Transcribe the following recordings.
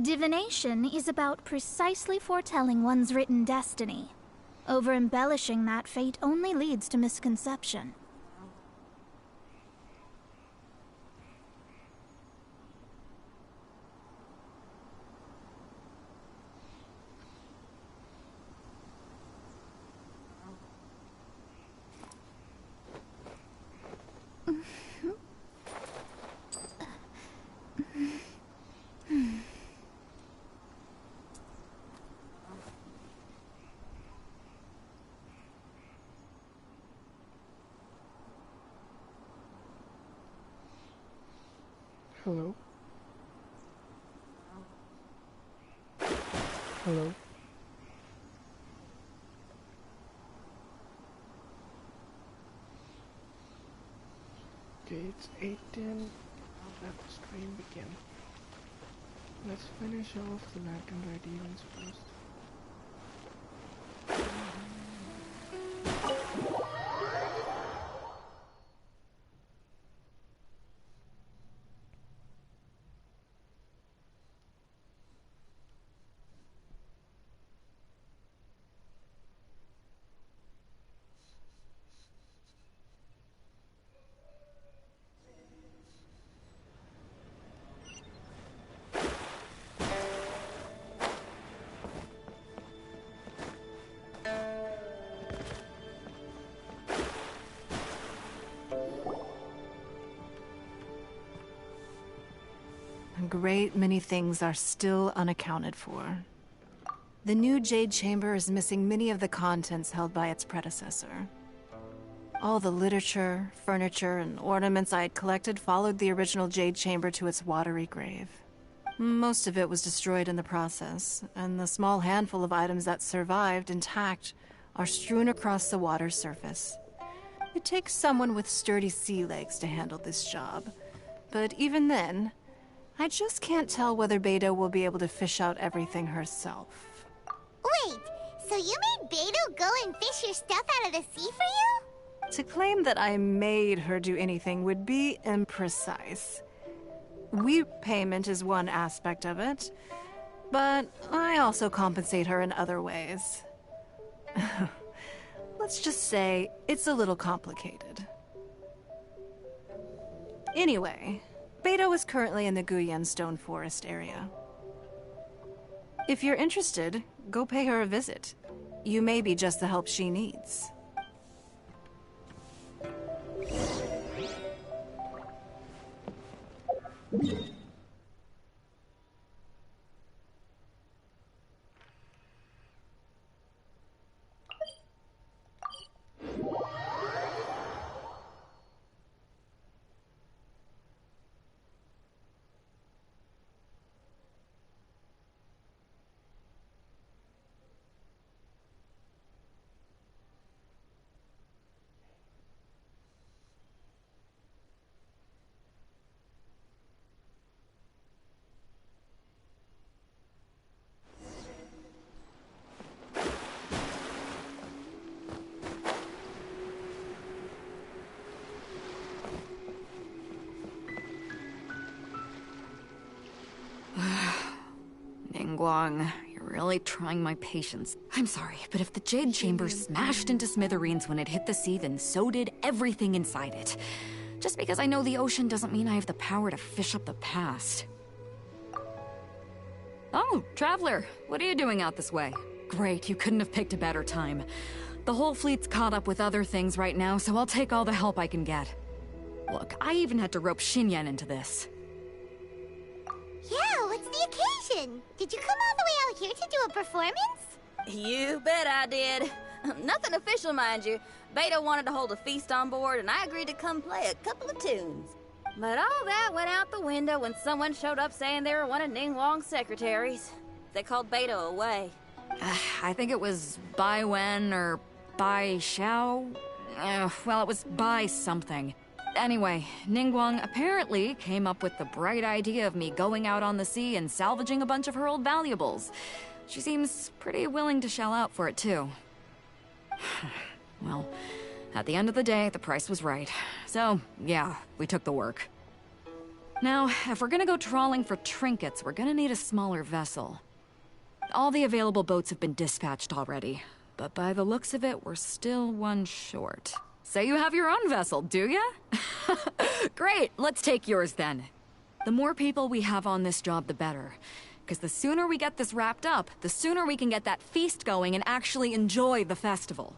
Divination is about precisely foretelling one's written destiny. Over-embellishing that fate only leads to misconception. Hello? Hello? Okay, it's 8:10. Let the stream begin. Let's finish off the Lantern Rite events first. A great many things are still unaccounted for. The new Jade Chamber is missing many of the contents held by its predecessor. All the literature, furniture, and ornaments I had collected followed the original Jade Chamber to its watery grave. Most of it was destroyed in the process, and the small handful of items that survived intact are strewn across the water's surface. It takes someone with sturdy sea legs to handle this job, but even then, I just can't tell whether Beidou will be able to fish out everything herself. Wait, so you made Beidou go and fish your stuff out of the sea for you? To claim that I made her do anything would be imprecise. Repayment is one aspect of it, but I also compensate her in other ways. Let's just say it's a little complicated. Anyway, Beidou is currently in the Guyan Stone Forest area. If you're interested, go pay her a visit. You may be just the help she needs. Ningguang, you're really trying my patience. I'm sorry, but if the Jade Chamber smashed into smithereens when it hit the sea, then so did everything inside it. Just because I know the ocean doesn't mean I have the power to fish up the past. Oh, Traveler, what are you doing out this way? Great, you couldn't have picked a better time. The whole fleet's caught up with other things right now, so I'll take all the help I can get. Look, I even had to rope Xinyan into this. Yeah, what's the occasion? Did you come all the way out here to do a performance? You bet I did. Nothing official, mind you. Beidou wanted to hold a feast on board, and I agreed to come play a couple of tunes. But all that went out the window when someone showed up saying they were one of Ningguang's secretaries. They called Beidou away. I think it was Bai Wen or Bai Xiao. Well, it was Bai something. Anyway, Ningguang apparently came up with the bright idea of me going out on the sea and salvaging a bunch of her old valuables. She seems pretty willing to shell out for it, too. Well, at the end of the day, the price was right. So, yeah, we took the work. Now, if we're gonna go trawling for trinkets, we're gonna need a smaller vessel. All the available boats have been dispatched already, but by the looks of it, we're still one short. So you have your own vessel, do ya? Great, let's take yours then. The more people we have on this job, the better. Because the sooner we get this wrapped up, the sooner we can get that feast going and actually enjoy the festival.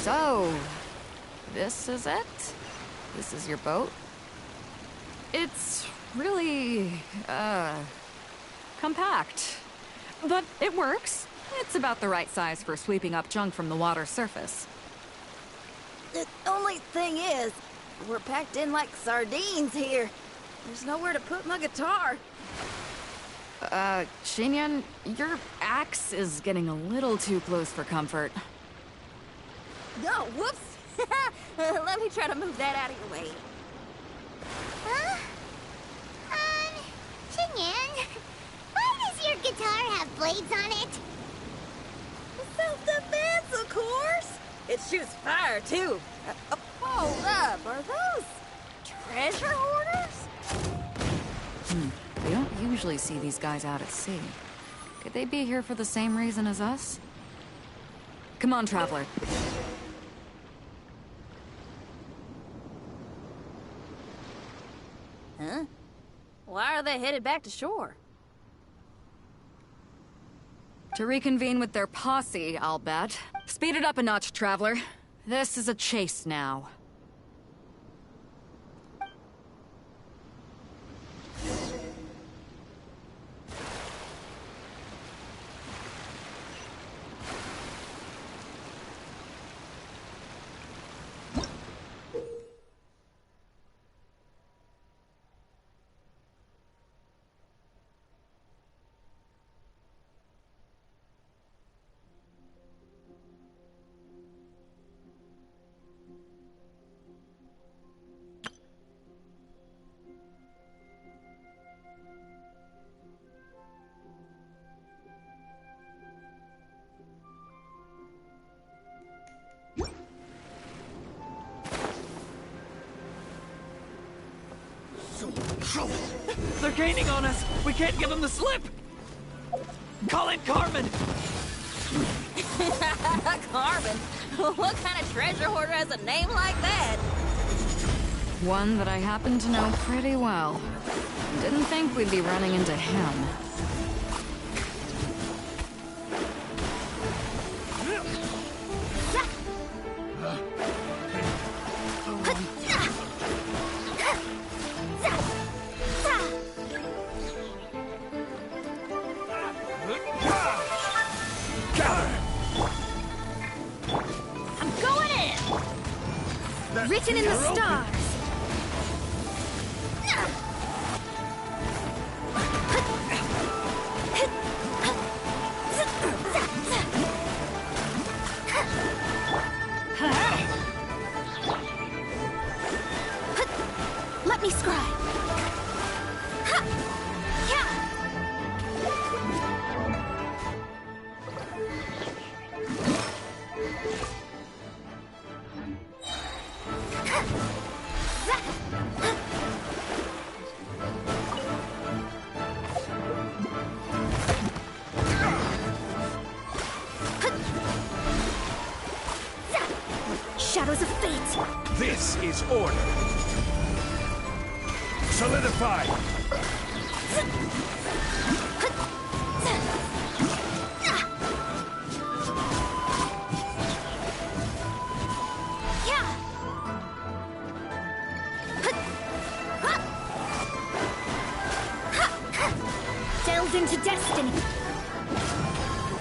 So, this is it? This is your boat? It's really, compact. But it works. It's about the right size for sweeping up junk from the water's surface. The only thing is, we're packed in like sardines here. There's nowhere to put my guitar. Xinyan, your axe is getting a little too close for comfort. Oh, whoops! Let me try to move that out of your way. Huh? Chinyan, why does your guitar have blades on it? Self-defense, of course! It shoots fire, too. Hold up, are those treasure hoarders? We don't usually see these guys out at sea. Could they be here for the same reason as us? Come on, traveler. Huh? Why are they headed back to shore? To reconvene with their posse, I'll bet. Speed it up a notch, traveler. This is a chase now. They're gaining on us! We can't give them the slip! Call in Carmen! Carmen? What kind of treasure hoarder has a name like that? One that I happen to know pretty well. Didn't think we'd be running into him. Written in the You're open. stars. Let me scribe. Shadows of fate. This is order. Solidify. Delved into destiny.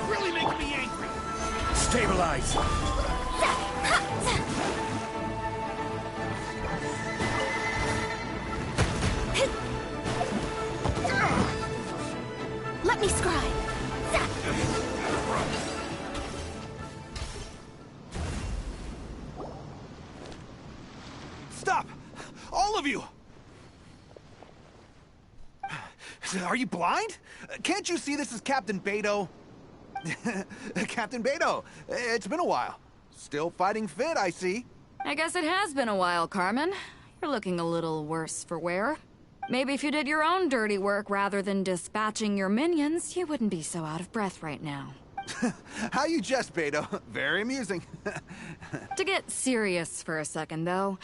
Really make me angry. Stabilize. Let me scribe. Stop! All of you! Are you blind? Can't you see this is Captain Beto? Captain Beto, it's been a while. Still fighting fit, I see. I guess it has been a while, Carmen. You're looking a little worse for wear. Maybe if you did your own dirty work rather than dispatching your minions, you wouldn't be so out of breath right now. How you jest, Beto? Very amusing. To get serious for a second, though,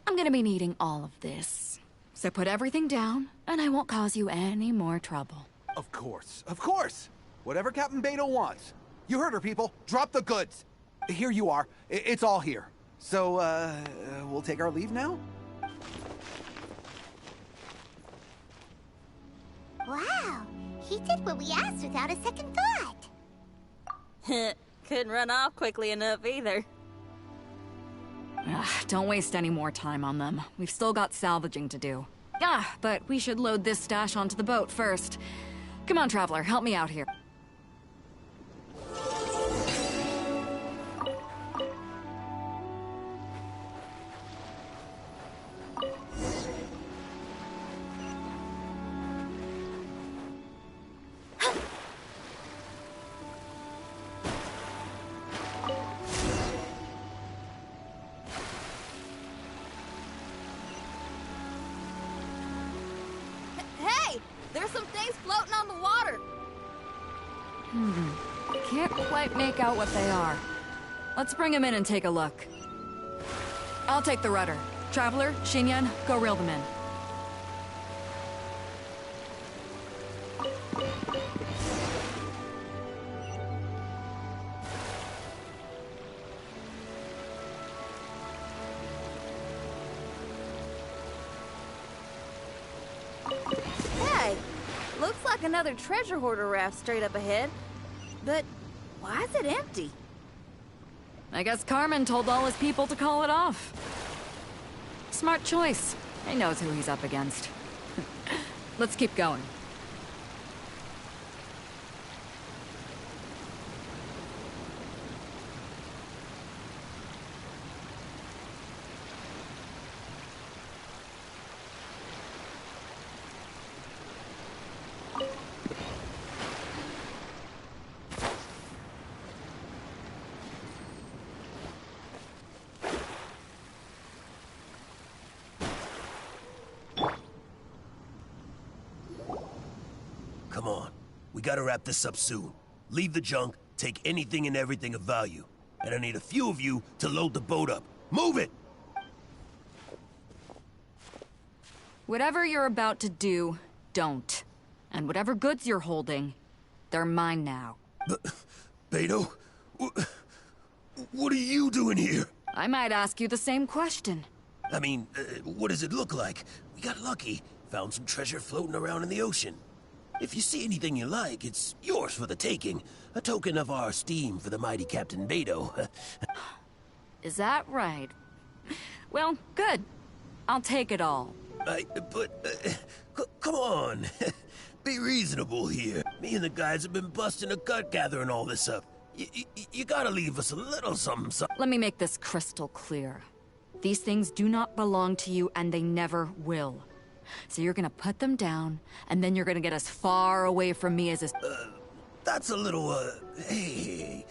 I'm gonna be needing all of this. So put everything down, and I won't cause you any more trouble. Of course, of course. Whatever Captain Beto wants. You heard her, people. Drop the goods. Here you are. It's all here. So, we'll take our leave now? Wow, he did what we asked without a second thought. Couldn't run off quickly enough either. Ugh, don't waste any more time on them. We've still got salvaging to do. But we should load this stash onto the boat first. Come on, Traveler, help me out here. Hey! There's some things floating on the water! Can't quite make out what they are. Let's bring them in and take a look. I'll take the rudder. Traveler, Xinyan, go reel them in. Hey! Looks like another treasure hoarder raft straight up ahead. But why is it empty? I guess Carmen told all his people to call it off. Smart choice. He knows who he's up against. Let's keep going. Come on. We gotta wrap this up soon. Leave the junk, take anything and everything of value. And I need a few of you to load the boat up. Move it! Whatever you're about to do, don't. And whatever goods you're holding, they're mine now. Beto? What are you doing here? I might ask you the same question. I mean, what does it look like? We got lucky. Found some treasure floating around in the ocean. If you see anything you like, it's yours for the taking. A token of our esteem for the mighty Captain Beto. Is that right? Well, good. I'll take it all. Come on. Be reasonable here. Me and the guys have been busting a gut gathering all this up. You gotta leave us a little something. Let me make this crystal clear. These things do not belong to you, and they never will. So you're gonna put them down, and then you're gonna get as far away from me as this. That's a little, hey,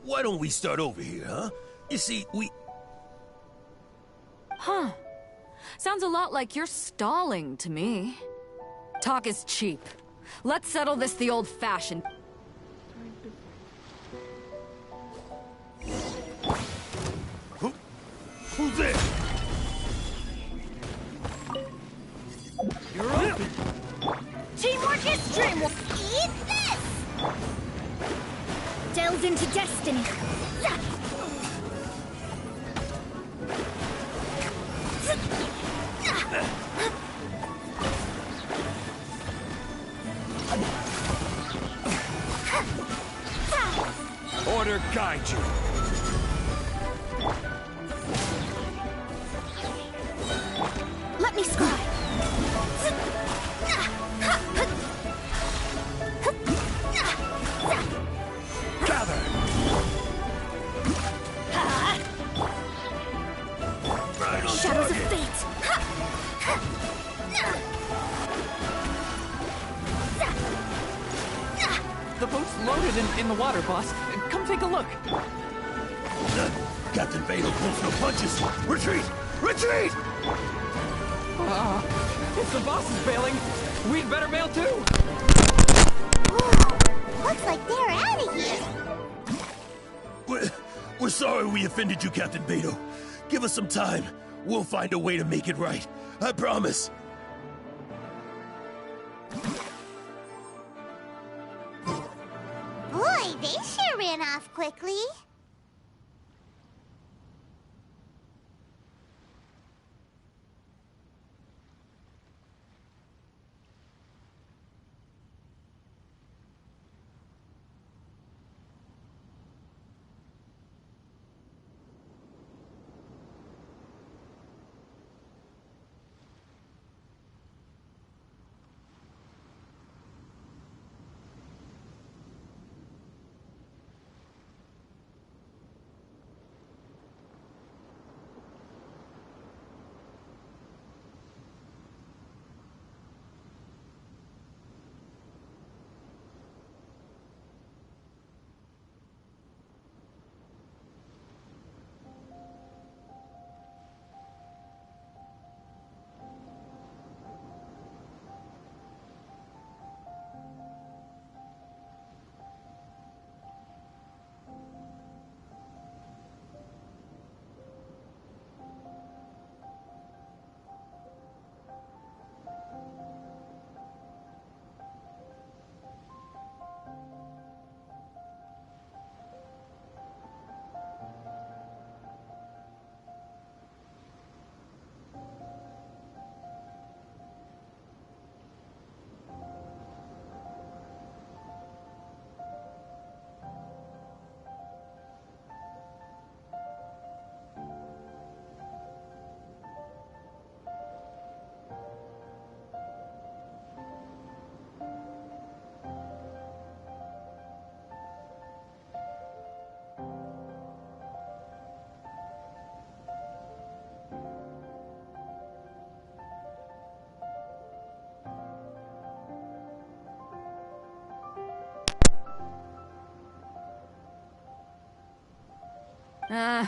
why don't we start over here, huh? You see, Huh. Sounds a lot like you're stalling to me. Talk is cheap. Let's settle this the old-fashioned. Who's there? You're open. Teamwork is dreamwork. Eat this! Delve into destiny. Order guide you. Let me scry. Gather. Right on Shadows of target. fate. The boat's loaded in the water, boss. Come take a look. Captain Beidou pulls no punches. Retreat! Retreat! If the boss is bailing, we'd better bail too. Whoa! Looks like they're out of here. We're sorry we offended you, Captain Beidou. Give us some time. We'll find a way to make it right. I promise. Boy, they sure ran off quickly.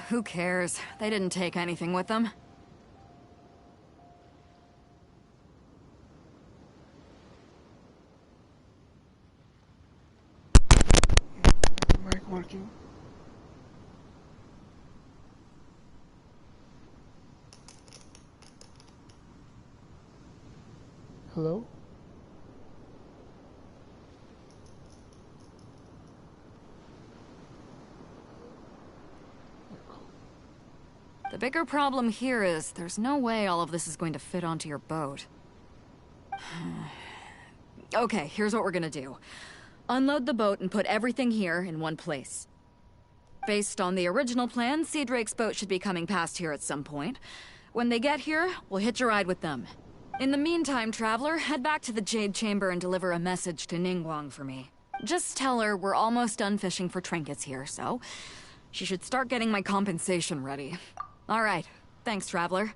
Who cares? They didn't take anything with them. Mic working. Hello? The bigger problem here is there's no way all of this is going to fit onto your boat. Okay, here's what we're gonna do. Unload the boat and put everything here in one place. Based on the original plan, Sea Drake's boat should be coming past here at some point. When they get here, we'll hitch a ride with them. In the meantime, Traveler, head back to the Jade Chamber and deliver a message to Ningguang for me. Just tell her we're almost done fishing for trinkets here, so she should start getting my compensation ready. All right. Thanks, Traveler.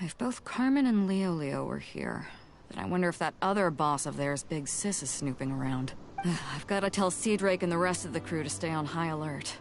If both Carmen and Leo were here, then I wonder if that other boss of theirs, Big Sis, is snooping around. I've got to tell Sea Drake and the rest of the crew to stay on high alert.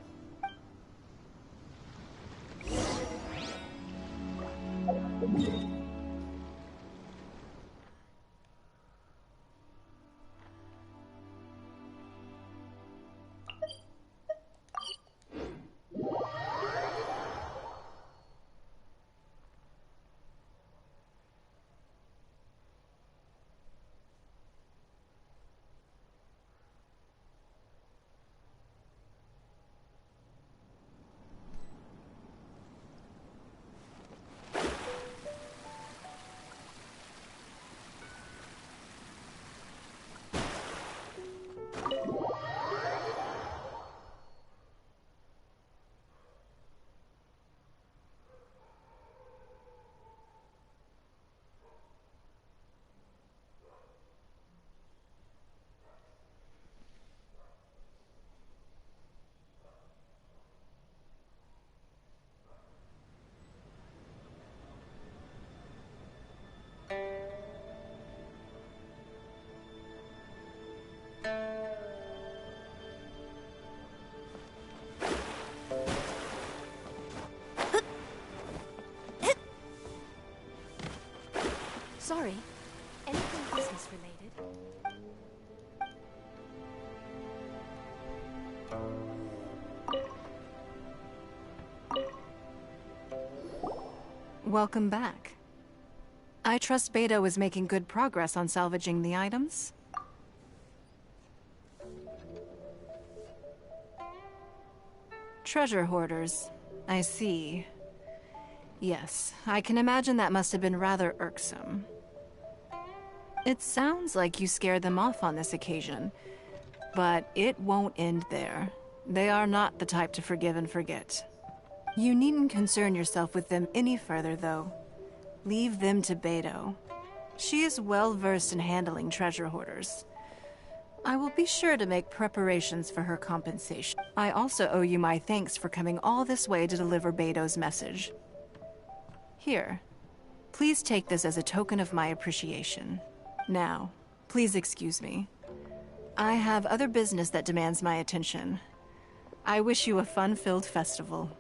Sorry. Anything business related? Welcome back. I trust Beto is making good progress on salvaging the items. Treasure hoarders. I see. Yes, I can imagine that must have been rather irksome. It sounds like you scared them off on this occasion, but it won't end there. They are not the type to forgive and forget. You needn't concern yourself with them any further, though. Leave them to Beto. She is well versed in handling treasure hoarders. I will be sure to make preparations for her compensation. I also owe you my thanks for coming all this way to deliver Beto's message. Here, please take this as a token of my appreciation. Now, please excuse me. I have other business that demands my attention. I wish you a fun-filled festival.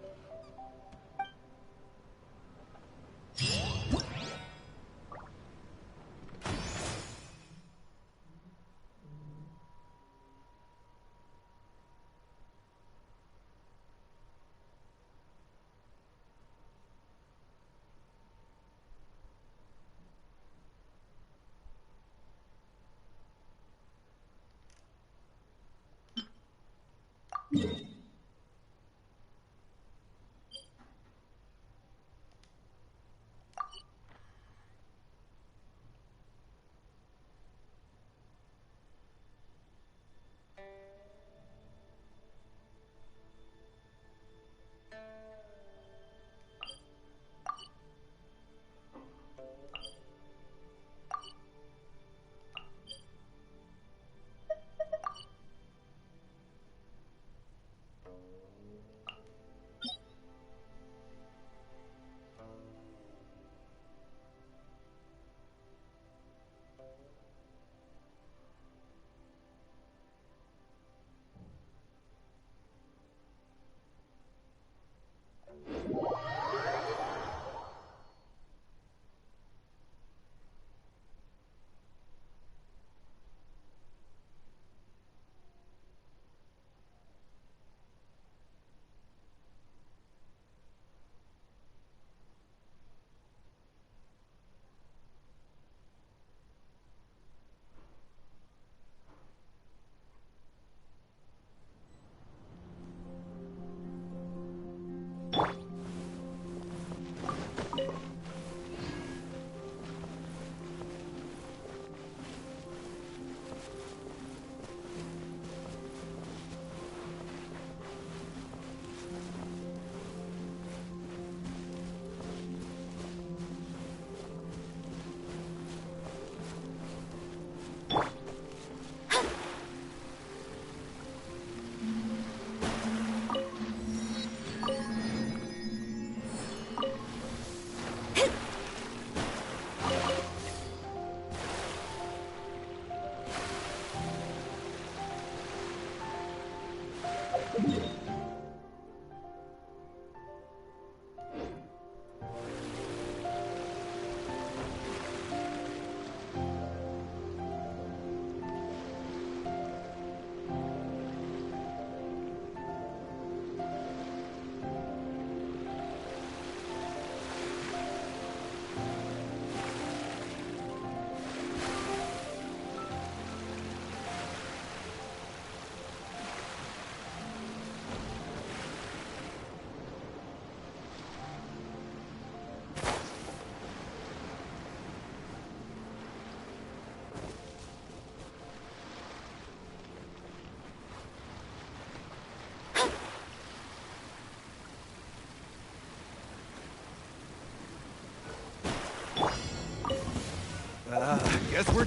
Guess we're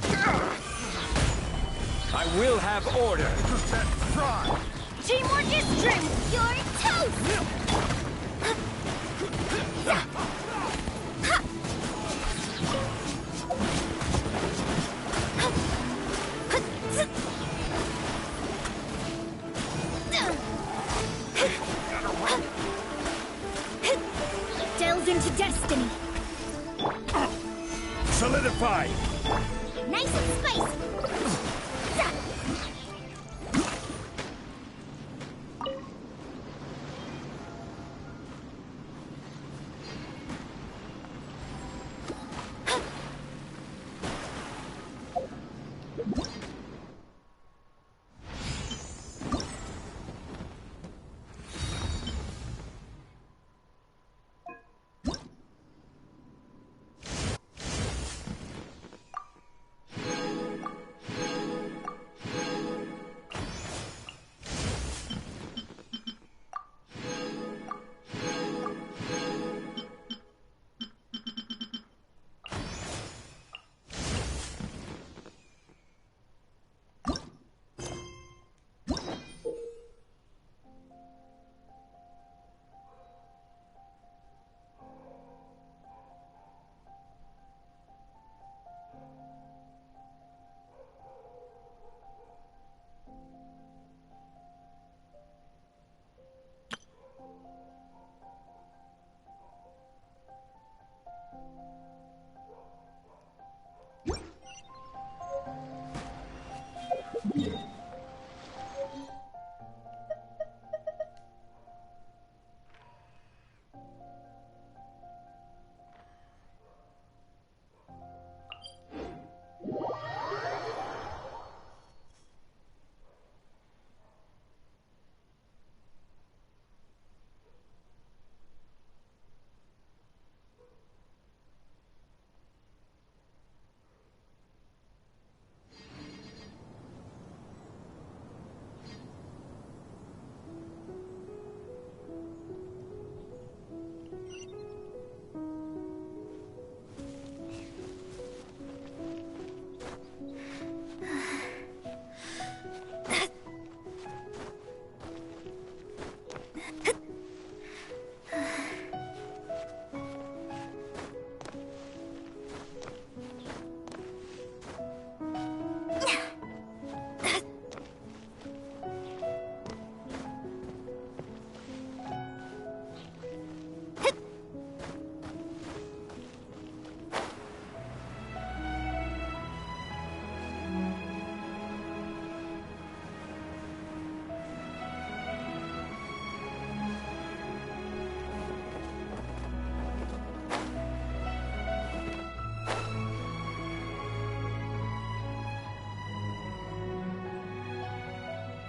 I will have order. try. Teamwork is strength! You're toast! Delve into destiny. Solidify! Nice and spicy!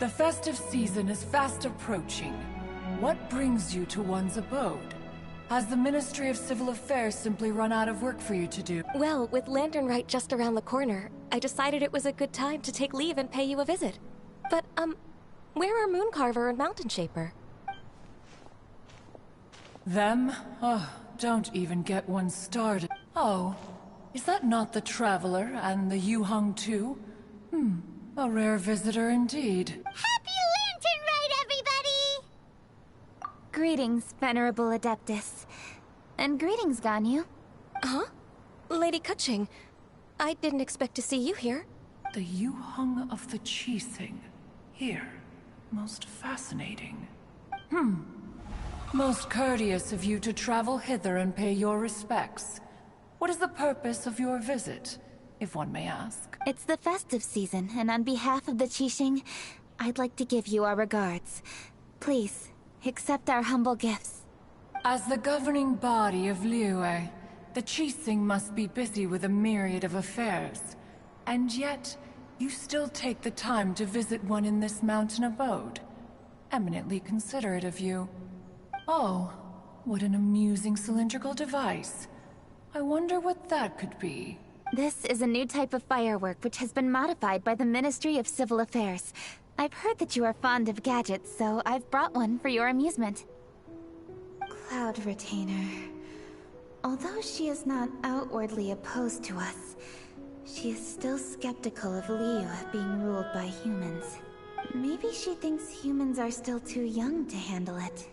The festive season is fast approaching. What brings you to one's abode? Has the Ministry of Civil Affairs simply run out of work for you to do? Well, with Lantern Rite just around the corner, I decided it was a good time to take leave and pay you a visit. But, where are Mooncarver and Mountain Shaper? Them? Oh, don't even get one started. Oh, is that not the Traveler and the Yuhung too? A rare visitor indeed. Happy Lantern Rite, everybody! Greetings, Venerable Adeptus. And greetings, Ganyu. Huh? Lady Kutching, I didn't expect to see you here. The Yuhung of the Qixing. Here. Most fascinating. Most courteous of you to travel hither and pay your respects. What is the purpose of your visit, if one may ask? It's the festive season, and on behalf of the Qixing, I'd like to give you our regards. Please, accept our humble gifts. As the governing body of Liyue, the Qixing must be busy with a myriad of affairs. And yet, you still take the time to visit one in this mountain abode. Eminently considerate of you. Oh, what an amusing cylindrical device. I wonder what that could be. This is a new type of firework which has been modified by the Ministry of Civil Affairs. I've heard that you are fond of gadgets, so I've brought one for your amusement. Cloud Retainer. Although she is not outwardly opposed to us, She is still skeptical of Liyue being ruled by humans. Maybe she thinks humans are still too young to handle it.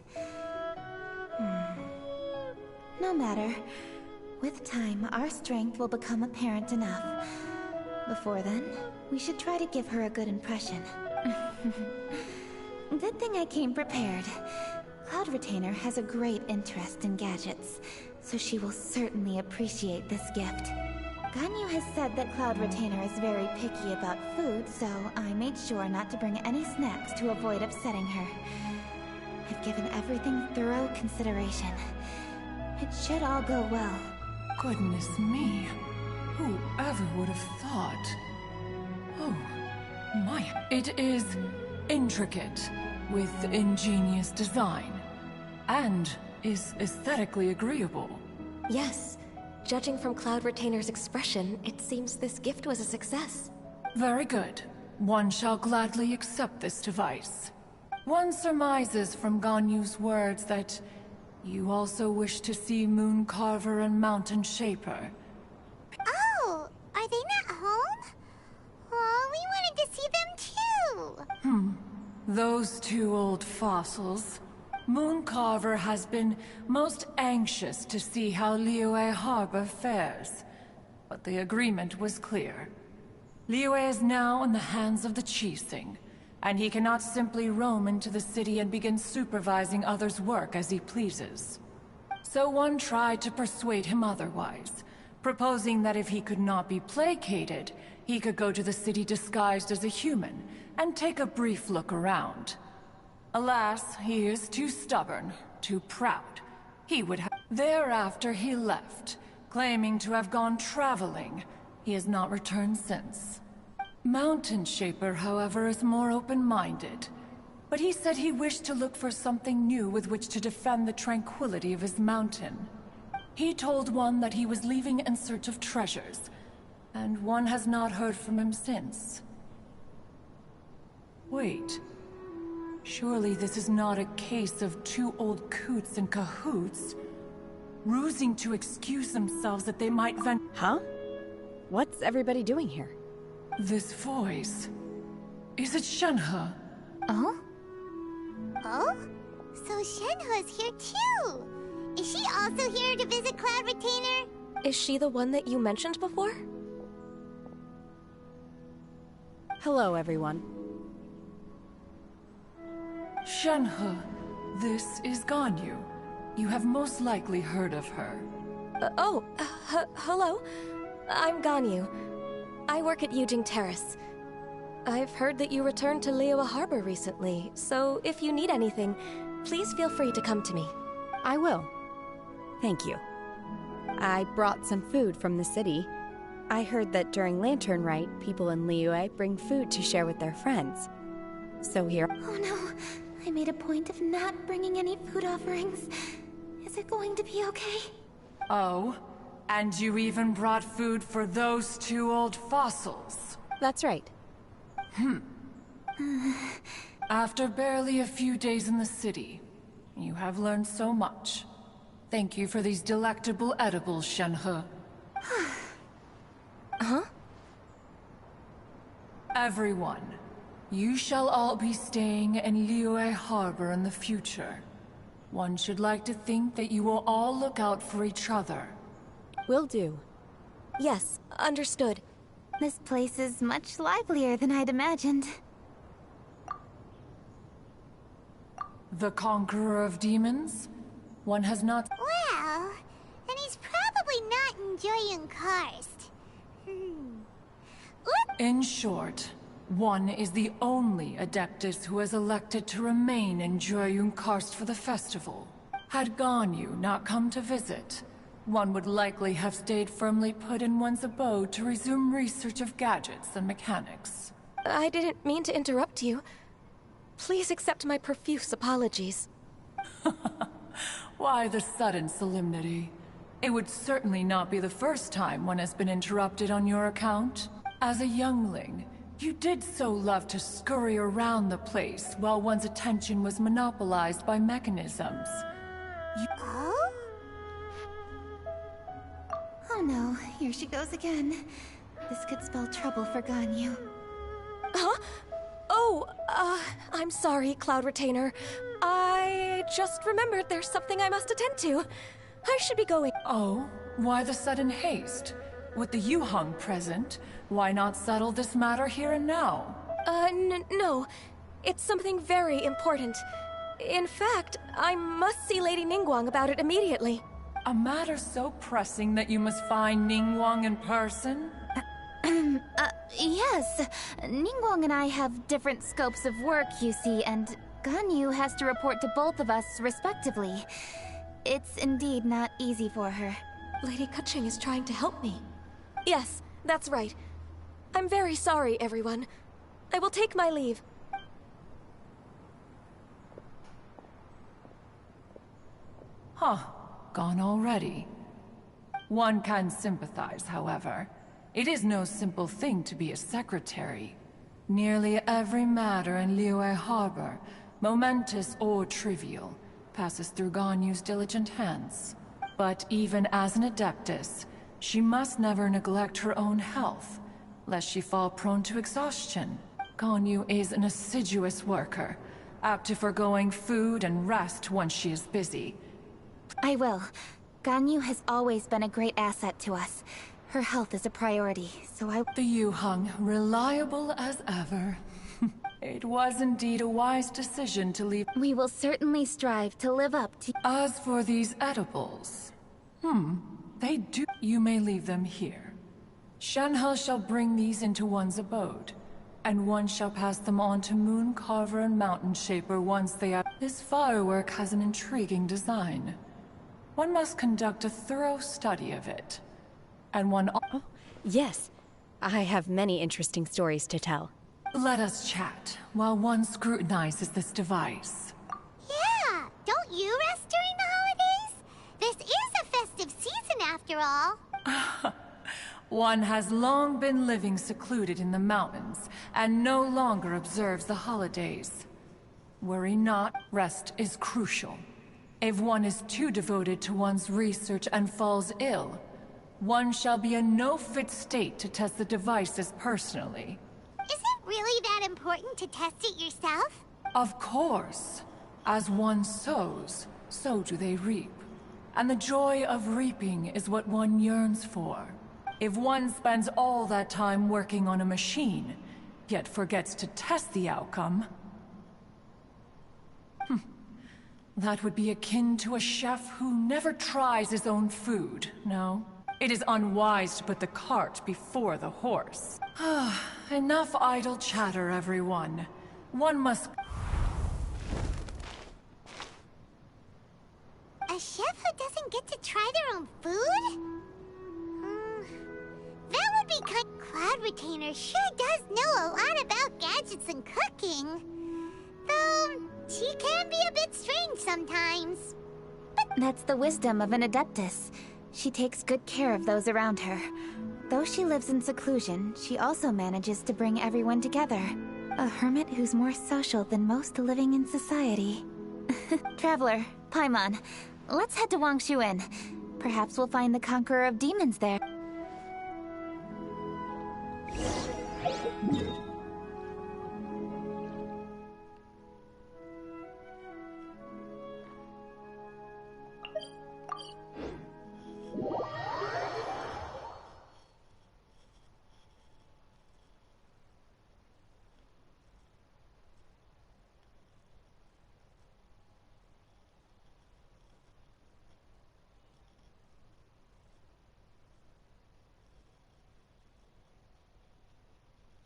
No matter. With time, our strength will become apparent enough. Before then, we should try to give her a good impression. Good thing I came prepared. Cloud Retainer has a great interest in gadgets, so she will certainly appreciate this gift. Ganyu has said that Cloud Retainer is very picky about food, so I made sure not to bring any snacks to avoid upsetting her. I've given everything thorough consideration. It should all go well. Goodness me. Whoever would have thought? Oh, my. It is intricate, with ingenious design, and is aesthetically agreeable. Yes. Judging from Cloud Retainer's expression, it seems this gift was a success. Very good. One shall gladly accept this device. One surmises from Ganyu's words that you also wish to see Moon Carver and Mountain Shaper. Oh, are they not home? Oh, we wanted to see them too. Those two old fossils. Moon Carver has been most anxious to see how Liyue Harbor fares, but the agreement was clear. Liyue is now in the hands of the Qixing, and he cannot simply roam into the city and begin supervising others' work as he pleases. So one tried to persuade him otherwise, proposing that if he could not be placated, he could go to the city disguised as a human and take a brief look around. Alas, he is too stubborn, too proud. He would have... Thereafter he left, claiming to have gone traveling. He has not returned since. Mountain Shaper, however, is more open-minded. But he said he wished to look for something new with which to defend the tranquility of his mountain. He told one that he was leaving in search of treasures, and one has not heard from him since. Wait. Surely this is not a case of two old coots in cahoots, rusing to excuse themselves that they might Huh? What's everybody doing here? This voice... Is it Shenhe? Oh? Oh? So Shenhe's here too! Is she also here to visit Cloud Retainer? Is she the one that you mentioned before? Hello, everyone. Shenhe, this is Ganyu. You have most likely heard of her. Hello. I'm Ganyu. I work at Yujing Terrace. I've heard that you returned to Liyue Harbor recently, so if you need anything, please feel free to come to me. I will. Thank you. I brought some food from the city. I heard that during Lantern Rite, people in Liyue bring food to share with their friends. So here... Oh no, I made a point of not bringing any food offerings. Is it going to be okay? Oh, and you even brought food for those two old fossils. That's right. After barely a few days in the city, you have learned so much. Thank you for these delectable edibles, Shenhe. Huh? Everyone, you shall all be staying in Liyue Harbor in the future. One should like to think that you will all look out for each other. Will do. Yes, understood. This place is much livelier than I'd imagined. The Conqueror of Demons? One has not... Well, and he's probably not enjoying Karst. In short, one is the only Adeptus who has elected to remain in Joyun Karst for the festival. Had Ganyu not come to visit, one would likely have stayed firmly put in one's abode to resume research of gadgets and mechanics. I didn't mean to interrupt you. Please accept my profuse apologies. Why the sudden solemnity? It would certainly not be the first time one has been interrupted on your account. As a youngling, you did so love to scurry around the place while one's attention was monopolized by mechanisms. Oh no, here she goes again. This could spell trouble for Ganyu. Huh? Oh, I'm sorry, Cloud Retainer. I just remembered there's something I must attend to. I should be going. Oh, why the sudden haste? With the Yuheng present, why not settle this matter here and now? No. It's something very important. In fact, I must see Lady Ningguang about it immediately. A matter so pressing that you must find Ningguang in person? Yes. Ningguang and I have different scopes of work, you see, and Ganyu has to report to both of us respectively. It's indeed not easy for her. Lady Keqing is trying to help me. Yes, that's right. I'm very sorry, everyone. I will take my leave. Huh. Gone already. One can sympathize, however. It is no simple thing to be a secretary. Nearly every matter in Liyue Harbor, momentous or trivial, passes through Ganyu's diligent hands. But even as an adeptus, she must never neglect her own health, lest she fall prone to exhaustion. Ganyu is an assiduous worker, apt to foregoing food and rest once she is busy. I will. Ganyu has always been a great asset to us. Her health is a priority, so The Yuheng, reliable as ever. It was indeed a wise decision to leave. We will certainly strive to live up to... As for these edibles... they do... You may leave them here. Shenhe shall bring these into one's abode, and one shall pass them on to Moon Carver and Mountain Shaper once they have... This firework has an intriguing design. One must conduct a thorough study of it. And one... Oh, yes. I have many interesting stories to tell. Let us chat while one scrutinizes this device. Yeah, don't you rest during the holidays? This is a festive season after all. One has long been living secluded in the mountains and no longer observes the holidays. Worry not, rest is crucial. If one is too devoted to one's research and falls ill, one shall be in no fit state to test the devices personally. Is it really that important to test it yourself? Of course. As one sows, so do they reap. And the joy of reaping is what one yearns for. If one spends all that time working on a machine, yet forgets to test the outcome... that would be akin to a chef who never tries his own food, no? It is unwise to put the cart before the horse. Enough idle chatter, everyone. One must... A chef who doesn't get to try their own food? That would be kind... Cloud Retainer sure does know a lot about gadgets and cooking. Though, she can be a bit strange sometimes. But that's the wisdom of an adeptus. She takes good care of those around her. Though she lives in seclusion, she also manages to bring everyone together. A hermit who's more social than most living in society. Traveler, Paimon, let's head to Wangshuin. Perhaps we'll find the Conqueror of Demons there.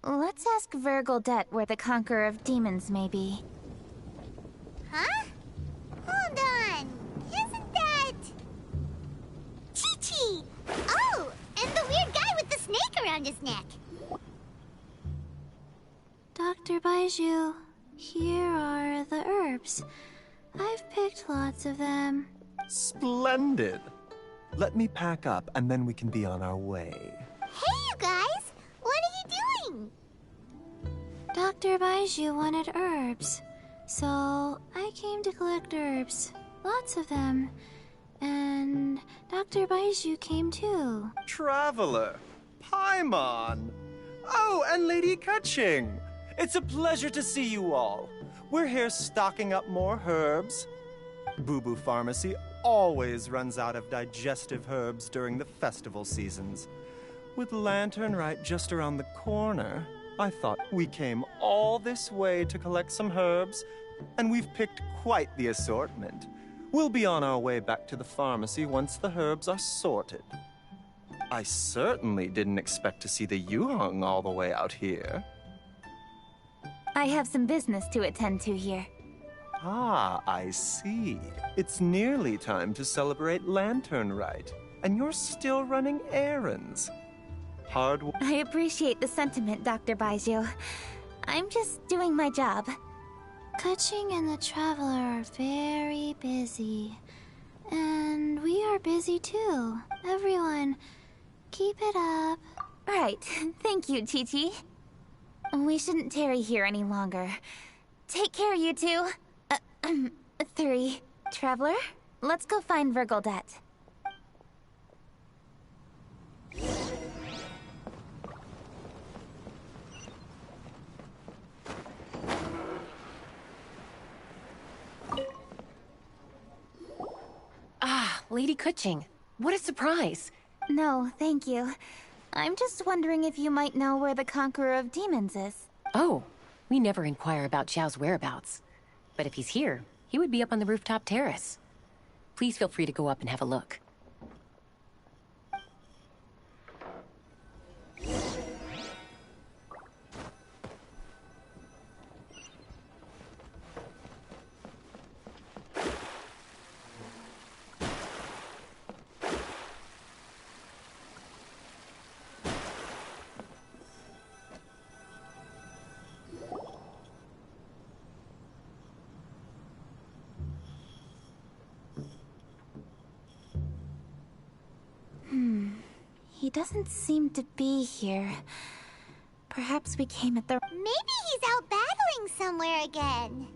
Let's ask Vergildet where the Conqueror of Demons may be. Huh? Hold on. Isn't that... Chi-Chi! Oh, and the weird guy with the snake around his neck. Dr. Baizhu, here are the herbs. I've picked lots of them. Splendid! Let me pack up and then we can be on our way. Hey, you guys! What are you doing? Dr. Baizhu wanted herbs, so I came to collect herbs. Lots of them. And Dr. Baizhu came too. Traveler! Paimon! Oh, and Lady Kutching! It's a pleasure to see you all. We're here stocking up more herbs. Boo Boo Pharmacy always runs out of digestive herbs during the festival seasons. With Lantern Rite just around the corner, I thought we came all this way to collect some herbs, and we've picked quite the assortment. We'll be on our way back to the pharmacy once the herbs are sorted. I certainly didn't expect to see the Yuhong all the way out here. I have some business to attend to here. Ah, I see. It's nearly time to celebrate Lantern Rite, and you're still running errands. Hard work. I appreciate the sentiment, Dr. Baizhu. I'm just doing my job. Kutching and the Traveler are very busy. And we are busy too. Everyone, keep it up. Right. Thank you, Chi-Chi. We shouldn't tarry here any longer. Take care, you two. 3. Traveler, let's go find Virgoldet. Ah, Lady Kutching. What a surprise. No, thank you. I'm just wondering if you might know where the Conqueror of Demons is. Oh, we never inquire about Xiao's whereabouts. But if he's here, he would be up on the rooftop terrace. Please feel free to go up and have a look. He doesn't seem to be here. Perhaps we came at the... Maybe he's out battling somewhere again.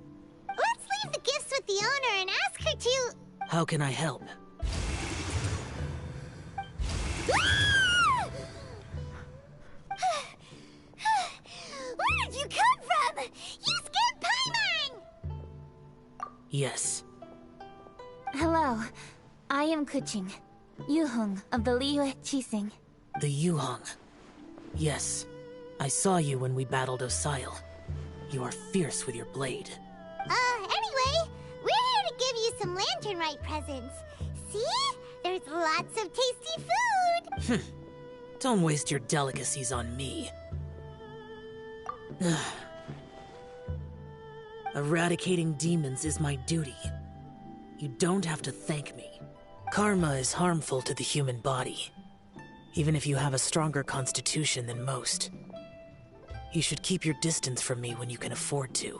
Let's leave the gifts with the owner and ask her to... How can I help? Where did you come from? You scared Paimon! Yes. Hello. I am Kuching. Yuhong of the Liyue Qixing. The Yuhong. Yes. I saw you when we battled Osile. You are fierce with your blade. Anyway, we're here to give you some Lantern Rite presents. See? There's lots of tasty food! Don't waste your delicacies on me. Eradicating demons is my duty. You don't have to thank me. Karma is harmful to the human body, even if you have a stronger constitution than most. You should keep your distance from me when you can afford to.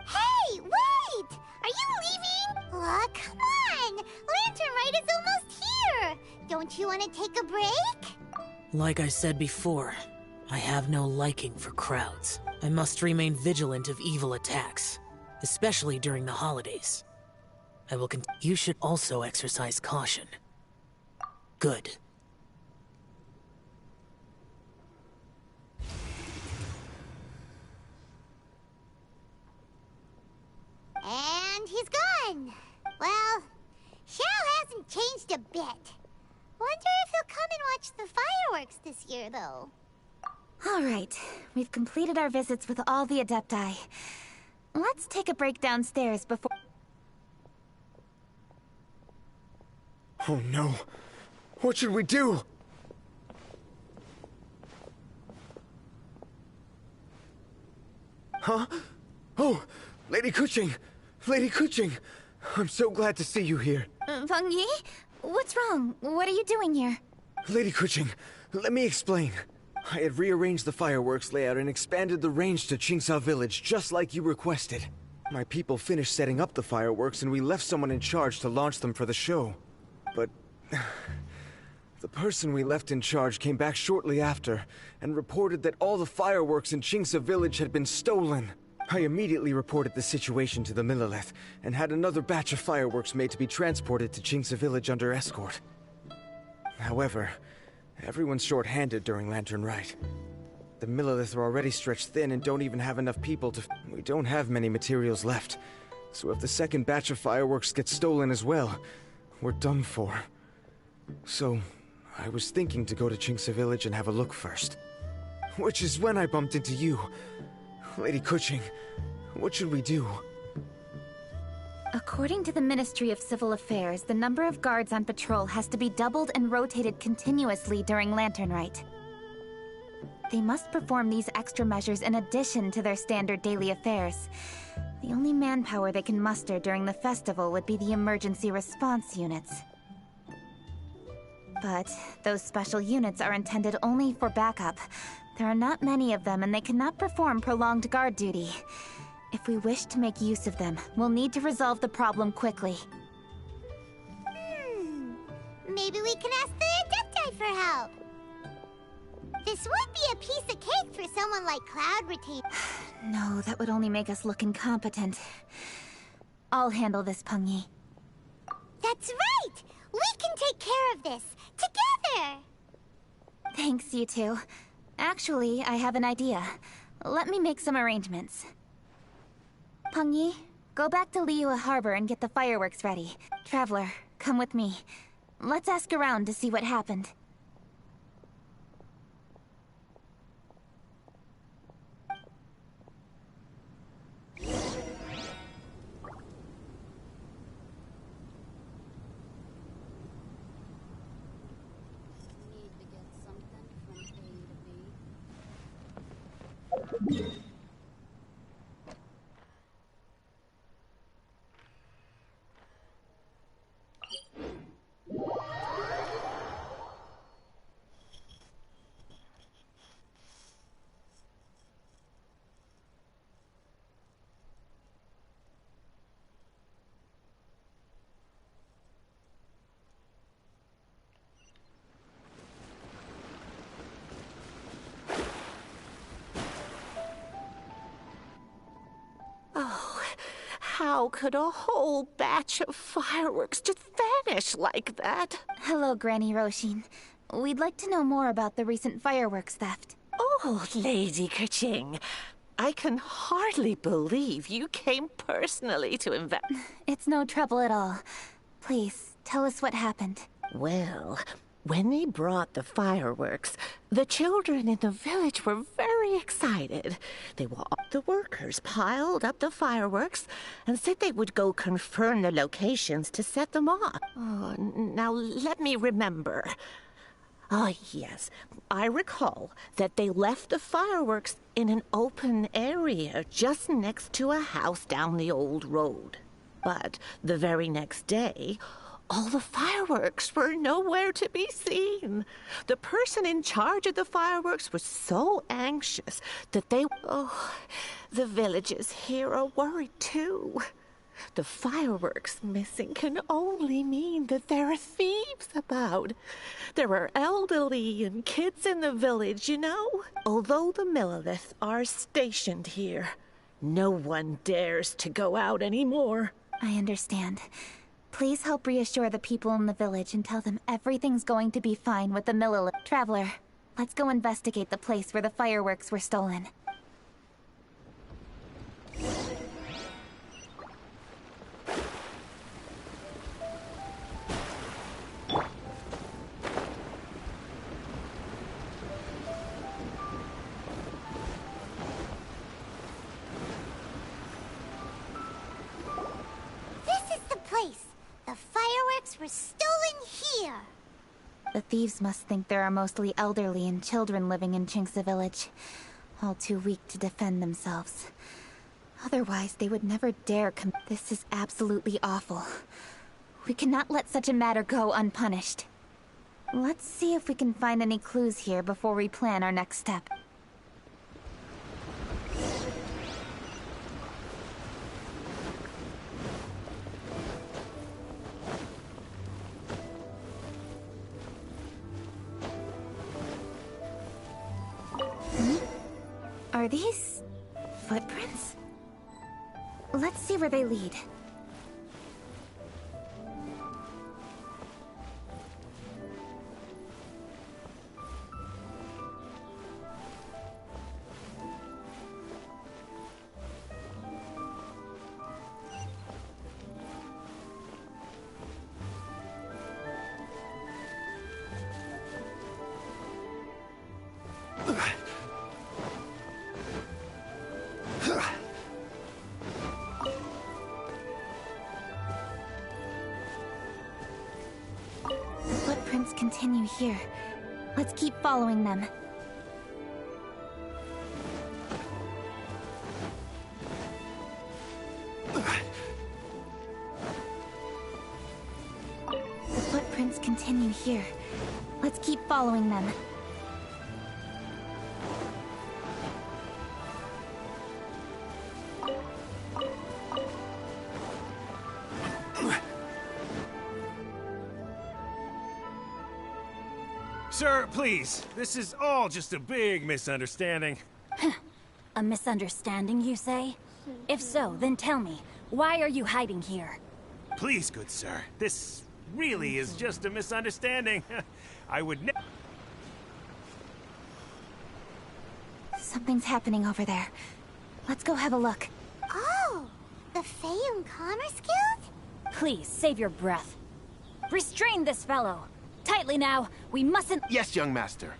Hey, wait! Are you leaving? Oh, come on! Lantern Rite is almost here! Don't you want to take a break? Like I said before, I have no liking for crowds. I must remain vigilant of evil attacks, especially during the holidays. I will You should also exercise caution. Good. And he's gone. Well, Xiao hasn't changed a bit. Wonder if he'll come and watch the fireworks this year, though. All right. We've completed our visits with all the Adepti. Let's take a break downstairs before... Oh no. What should we do? Huh? Oh, Lady Kuching! Lady Kuching! I'm so glad to see you here. Feng Yi? What's wrong? What are you doing here? Lady Kuching, let me explain. I had rearranged the fireworks layout and expanded the range to Qingsa Village, just like you requested. My people finished setting up the fireworks and we left someone in charge to launch them for the show. But... the person we left in charge came back shortly after and reported that all the fireworks in Qingsa Village had been stolen. I immediately reported the situation to the Millelith and had another batch of fireworks made to be transported to Qingsa Village under escort. However, Everyone's short-handed during Lantern Rite. The Millilith are already stretched thin and don't even have enough people to... We don't have many materials left. So if the second batch of fireworks gets stolen as well, we're done for. So, I was thinking to go to Chinxa Village and have a look first. Which is when I bumped into you. Lady Kuching, what should we do? According to the Ministry of Civil Affairs, the number of guards on patrol has to be doubled and rotated continuously during Lantern Rite. They must perform these extra measures in addition to their standard daily affairs. The only manpower they can muster during the festival would be the emergency response units. But those special units are intended only for backup. There are not many of them, and they cannot perform prolonged guard duty. If we wish to make use of them, we'll need to resolve the problem quickly. Maybe we can ask the Adepti for help. This would be a piece of cake for someone like Cloud Retainer. No, that would only make us look incompetent. I'll handle this, Pengyi. That's right! We can take care of this, together! Thanks, you two. Actually, I have an idea. Let me make some arrangements. Pengyi, go back to Liyue Harbor and get the fireworks ready. Traveler, come with me. Let's ask around to see what happened. How could a whole batch of fireworks just vanish like that? Hello, Granny Roshin. We'd like to know more about the recent fireworks theft. Oh, Lady Kuching, I can hardly believe you came personally to It's no trouble at all. Please, tell us what happened. Well, when they brought the fireworks, the children in the village were very excited. The workers piled up the fireworks and said they would go confirm the locations to set them off. Oh, now let me remember. Oh, yes. I recall that they left the fireworks in an open area just next to a house down the old road. But the very next day, all the fireworks were nowhere to be seen. The person in charge of the fireworks was so anxious that the villagers here are worried too. The fireworks missing can only mean that there are thieves about. There are elderly and kids in the village, you know. Although the Millilith are stationed here, no one dares to go out anymore. I understand. Please help reassure the people in the village and tell them everything's going to be fine with the Millilith. Traveler, let's go investigate the place where the fireworks were stolen. This is the place. The fireworks were stolen here. The thieves must think there are mostly elderly and children living in Chinxa Village, all too weak to defend themselves. Otherwise, they would never dare come. This is absolutely awful. We cannot let such a matter go unpunished. Let's see if we can find any clues here before we plan our next step. Are these footprints? Let's see where they lead. The footprints continue here. Let's keep following them. The footprints continue here. Let's keep following them. Sir, please. This is all just a big misunderstanding. A misunderstanding, you say? If so, then tell me, why are you hiding here? Please, good sir. This really is just a misunderstanding. I would never... Something's happening over there. Let's go have a look. Oh, the Feiyun Commerce Guild? Please, save your breath. Restrain this fellow. Tightly now, we mustn't— Yes, young master.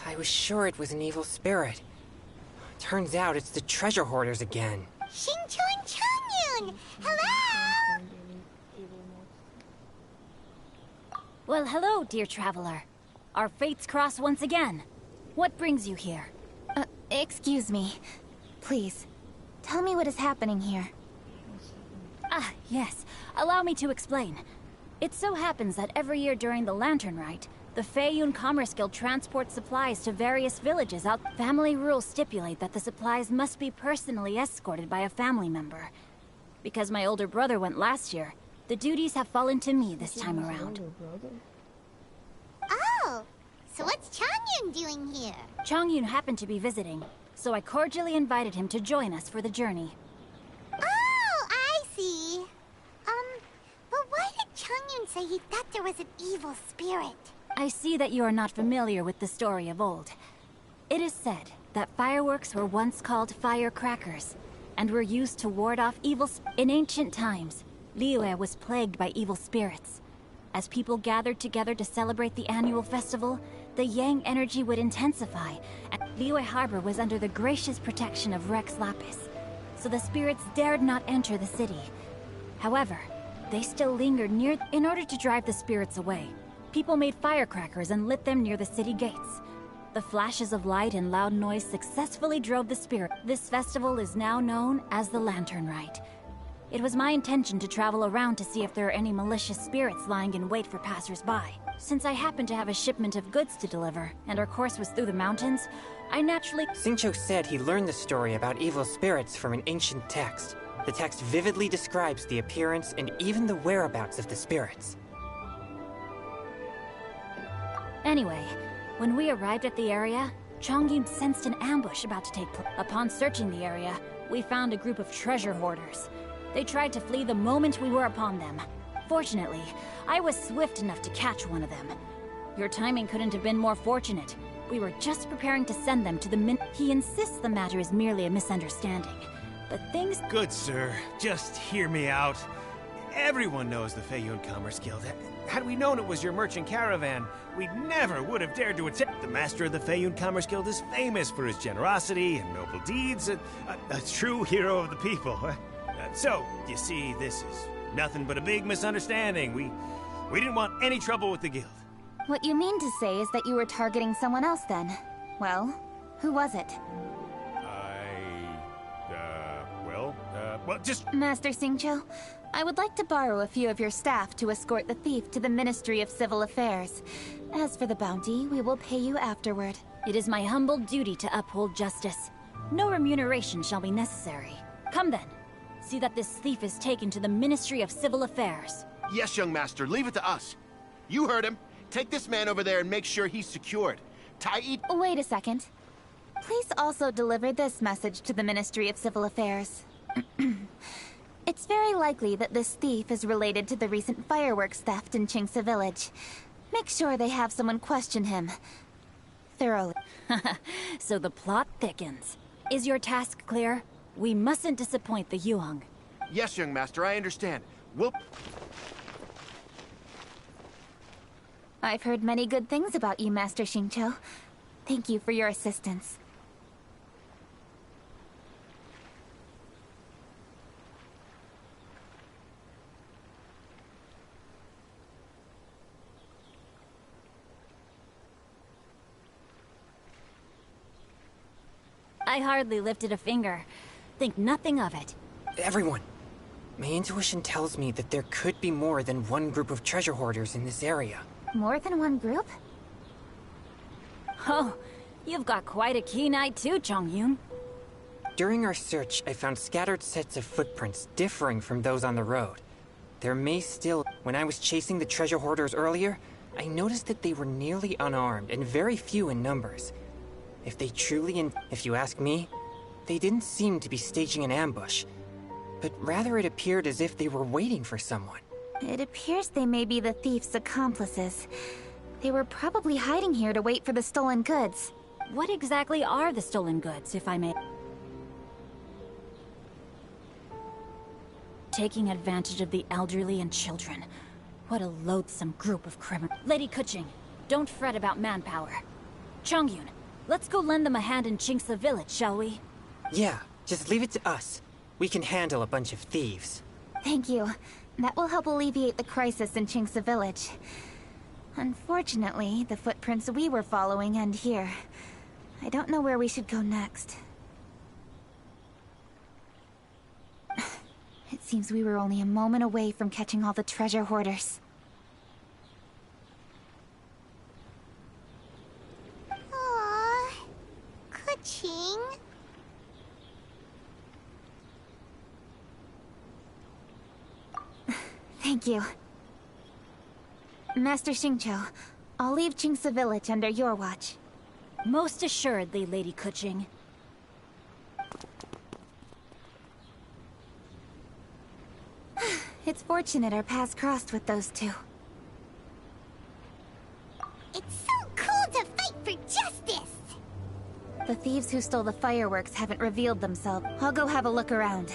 I was sure it was an evil spirit. Turns out it's the treasure hoarders again. Xingqiu and Changyun! Hello! Well, hello, dear traveler. Our fates cross once again. What brings you here? Excuse me. Please, tell me what is happening here. Ah, yes. Allow me to explain. It so happens that every year during the Lantern Rite, the Feiyun Commerce Guild transports supplies to various villages out. Family rules stipulate that the supplies must be personally escorted by a family member. Because my older brother went last year, the duties have fallen to me this time around. Oh, so what's Changyun doing here? Changyun happened to be visiting, so I cordially invited him to join us for the journey. Oh, I see. But why did Changyun say he thought there was an evil spirit? I see that you are not familiar with the story of old. It is said that fireworks were once called firecrackers, and were used to ward off evil In ancient times, Liyue was plagued by evil spirits. As people gathered together to celebrate the annual festival, the Yang energy would intensify, and Liyue Harbor was under the gracious protection of Rex Lapis, so the spirits dared not enter the city. However, they still lingered near. In order to drive the spirits away, people made firecrackers and lit them near the city gates. The flashes of light and loud noise successfully drove the spirit. This festival is now known as the Lantern Rite. It was my intention to travel around to see if there are any malicious spirits lying in wait for passers-by. Since I happened to have a shipment of goods to deliver, and our course was through the mountains, I naturally— Xingqiu said he learned the story about evil spirits from an ancient text. The text vividly describes the appearance and even the whereabouts of the spirits. Anyway, when we arrived at the area, Changyun sensed an ambush about to take place. Upon searching the area, we found a group of treasure hoarders. They tried to flee the moment we were upon them. Fortunately, I was swift enough to catch one of them. Your timing couldn't have been more fortunate. We were just preparing to send them to the He insists the matter is merely a misunderstanding. But things— Good sir, just hear me out. Everyone knows the Feiyun Commerce Guild. Had we known it was your merchant caravan, we never would have dared to attack. The master of the Feiyun Commerce Guild is famous for his generosity and noble deeds, a true hero of the people. So, you see, this is nothing but a big misunderstanding. We didn't want any trouble with the guild. What you mean to say is that you were targeting someone else then? Well, who was it? Well, just— Master Xingqiu, I would like to borrow a few of your staff to escort the thief to the Ministry of Civil Affairs. As for the bounty, we will pay you afterward. It is my humble duty to uphold justice. No remuneration shall be necessary. Come then. See that this thief is taken to the Ministry of Civil Affairs. Yes, young master, leave it to us. You heard him. Take this man over there and make sure he's secured. Wait a second. Please also deliver this message to the Ministry of Civil Affairs. It's very likely that this thief is related to the recent fireworks theft in Qingce Village. Make sure they have someone question him thoroughly. So the plot thickens. Is your task clear? We mustn't disappoint the Yuheng. Yes, young master, I understand. I've heard many good things about you, Master Xingqiu. Thank you for your assistance. I hardly lifted a finger. Think nothing of it. Everyone, my intuition tells me that there could be more than one group of treasure hoarders in this area. More than one group? Oh, you've got quite a keen eye too, Chongyun. During our search, I found scattered sets of footprints differing from those on the road. There may still... When I was chasing the treasure hoarders earlier, I noticed that they were nearly unarmed and very few in numbers. If they truly... If you ask me, they didn't seem to be staging an ambush, but rather it appeared as if they were waiting for someone. It appears they may be the thief's accomplices. They were probably hiding here to wait for the stolen goods. What exactly are the stolen goods, if I may? Taking advantage of the elderly and children. What a loathsome group of criminals. Lady Kuching, don't fret about manpower. Chongyun, let's go lend them a hand in Qingce village, shall we? Yeah, just leave it to us. We can handle a bunch of thieves. Thank you. That will help alleviate the crisis in Qingce village. Unfortunately, the footprints we were following end here. I don't know where we should go next. It seems we were only a moment away from catching all the treasure hoarders. Aww, Kuching. Thank you. Master Xingqiu, I'll leave Qingce village under your watch. Most assuredly, Lady Kuching. It's fortunate our paths crossed with those two. It's so cool to fight for justice! The thieves who stole the fireworks haven't revealed themselves. I'll go have a look around.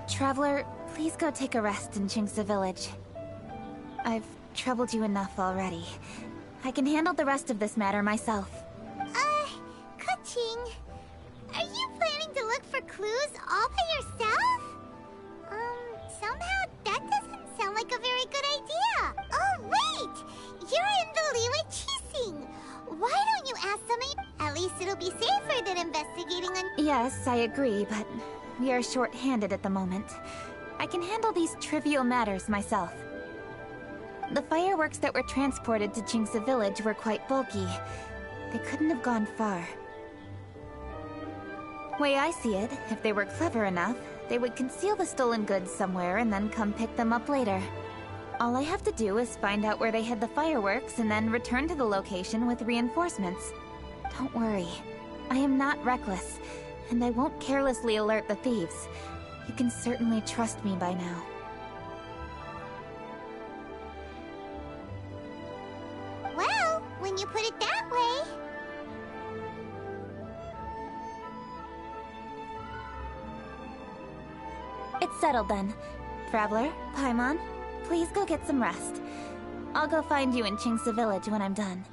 Traveler, please go take a rest in Qingce village. I've troubled you enough already. I can handle the rest of this matter myself. Kuching, are you planning to look for clues all by yourself? Somehow that doesn't sound like a very good idea. Oh, wait! You're in the Liyue Qixing. Why don't you ask somebody? At least it'll be safer than investigating on... Yes, I agree, but we are short-handed at the moment. I can handle these trivial matters myself. The fireworks that were transported to Qingce village were quite bulky. They couldn't have gone far. Way I see it, if they were clever enough, they would conceal the stolen goods somewhere and then come pick them up later. All I have to do is find out where they hid the fireworks and then return to the location with reinforcements. Don't worry. I am not reckless, and I won't carelessly alert the thieves. You can certainly trust me by now. Well, when you put it that way... It's settled then. Traveler, Paimon, please go get some rest. I'll go find you in Qingce village when I'm done.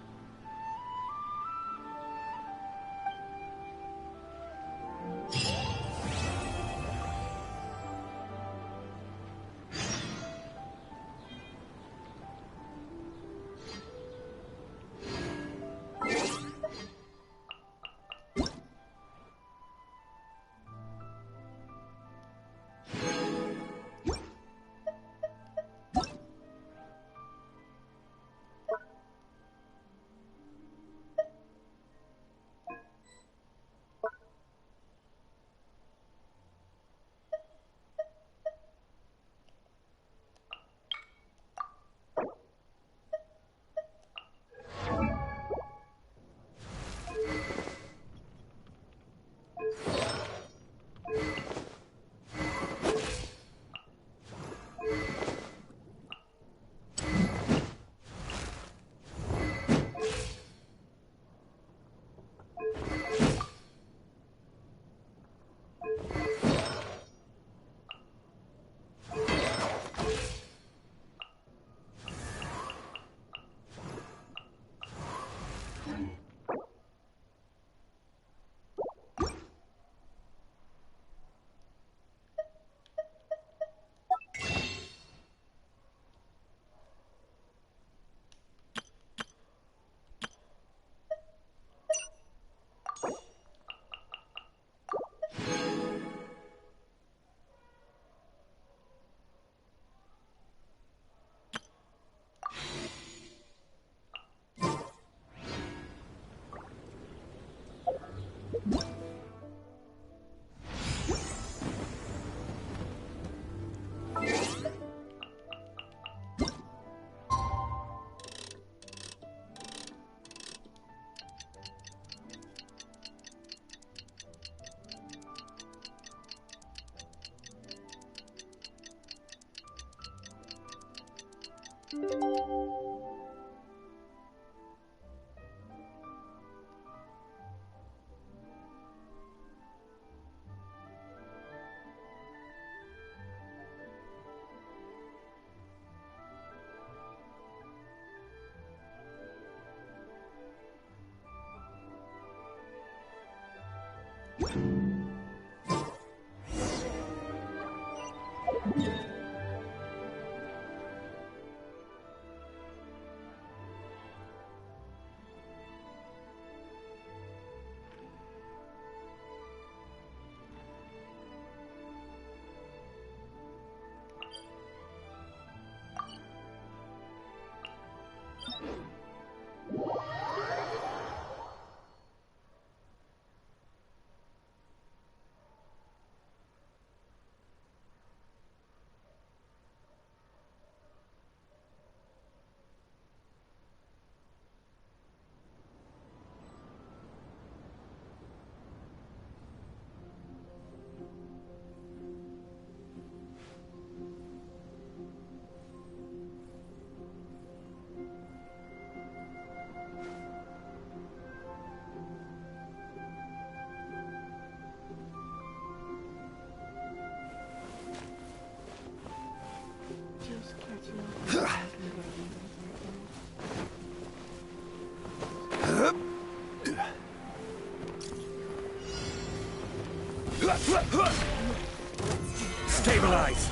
Stabilize!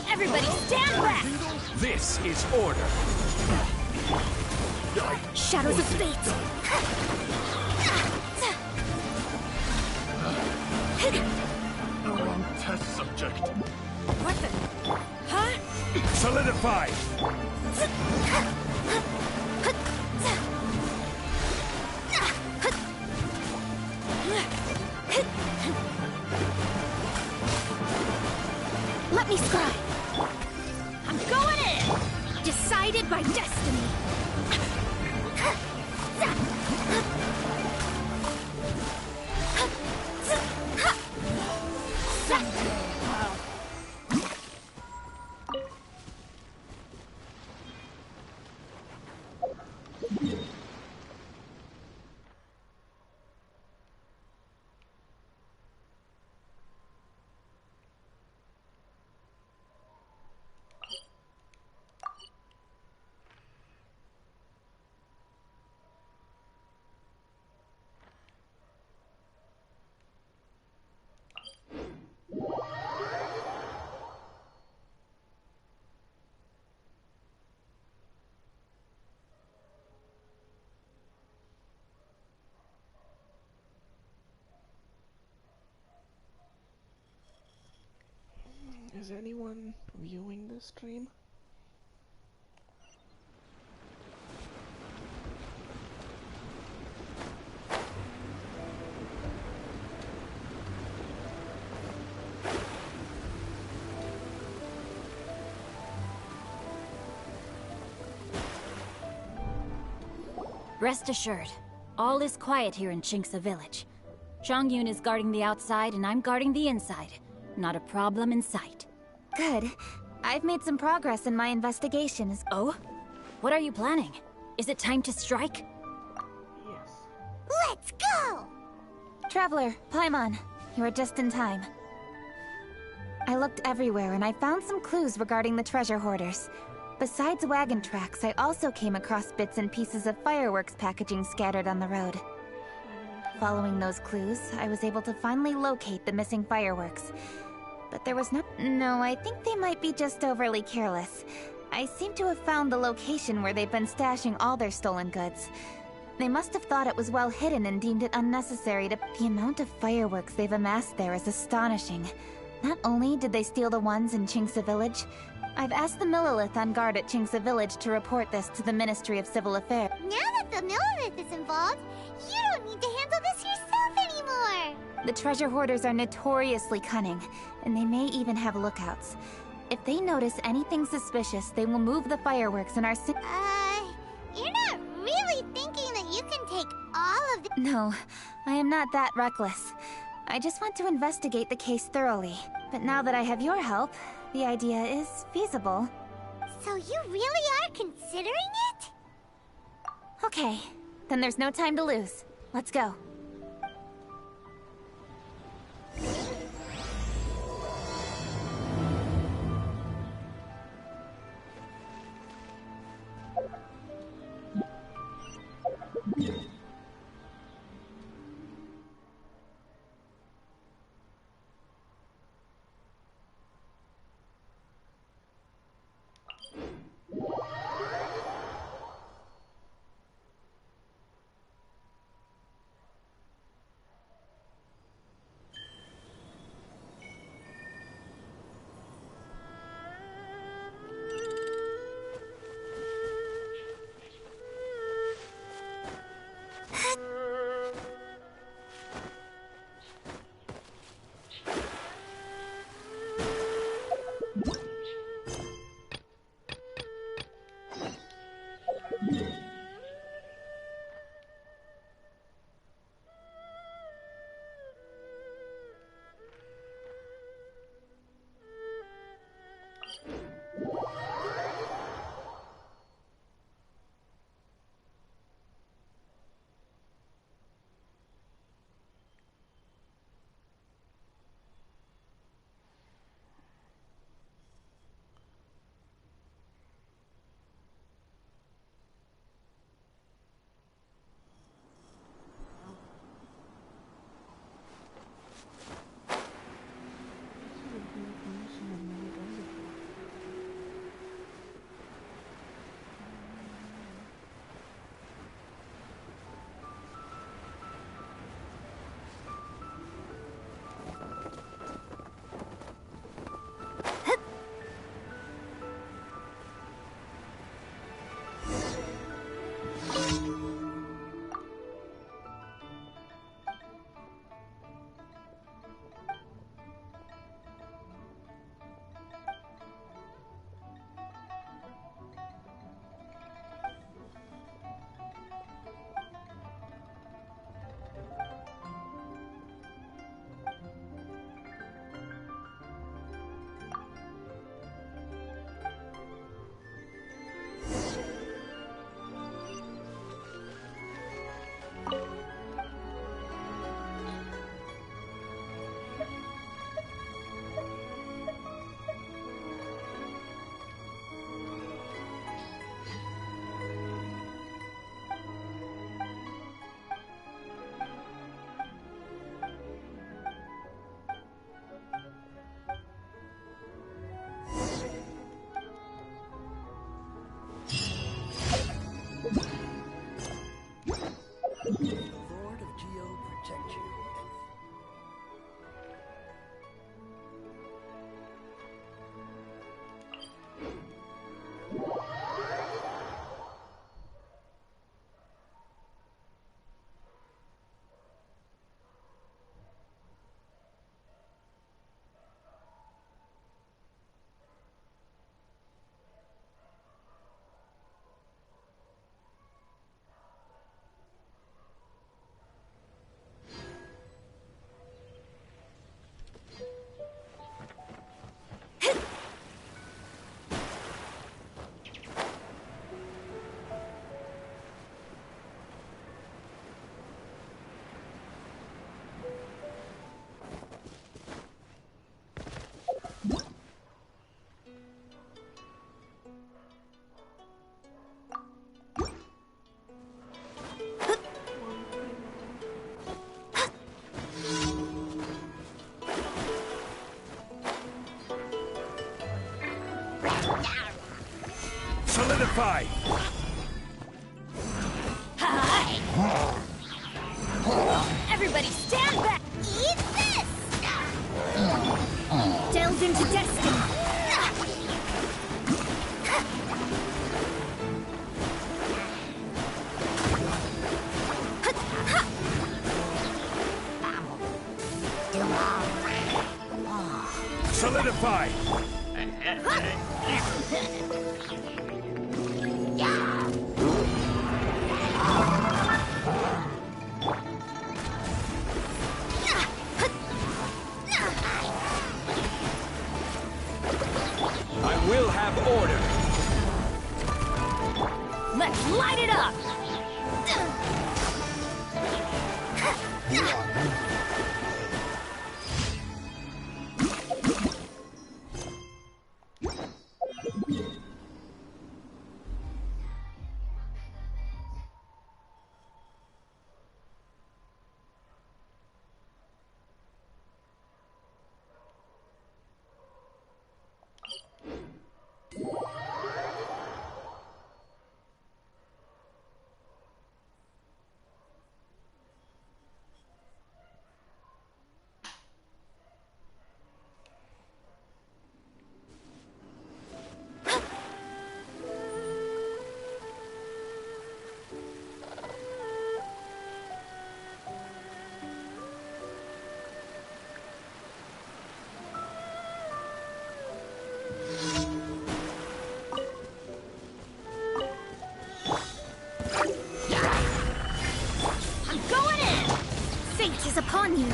Everybody stand back! This is order. Shadows of fate! The wrong test subject. What the? Huh? Solidify! Let me scry! I'm going in! Decided by destiny! Is anyone viewing this stream? Rest assured, all is quiet here in Chinxa Village. Zhongyun is guarding the outside and I'm guarding the inside. Not a problem in sight. Good. I've made some progress in my investigations. Oh? What are you planning? Is it time to strike? Let's go! Traveler, Paimon, you are just in time. I looked everywhere and I found some clues regarding the treasure hoarders. Besides wagon tracks, I also came across bits and pieces of fireworks packaging scattered on the road. Following those clues, I was able to finally locate the missing fireworks. But there was no, I think they might be just overly careless. I seem to have found the location where they've been stashing all their stolen goods. They must have thought it was well hidden and deemed it unnecessary to... The amount of fireworks they've amassed there is astonishing. Not only did they steal the ones in Chinxa Village, I've asked the Millilith on guard at Chinxa Village to report this to the Ministry of Civil Affairs. Now that the Millilith is involved, you don't need to handle this yourself anymore! The treasure hoarders are notoriously cunning, and they may even have lookouts. If they notice anything suspicious, they will move the fireworks in our You're not really thinking that you can take all of the— No, I am not that reckless. I just want to investigate the case thoroughly. But now that I have your help, the idea is feasible. So you really are considering it? Okay, then there's no time to lose. Let's go. Purify! I will have order! Let's light it up! Is upon you.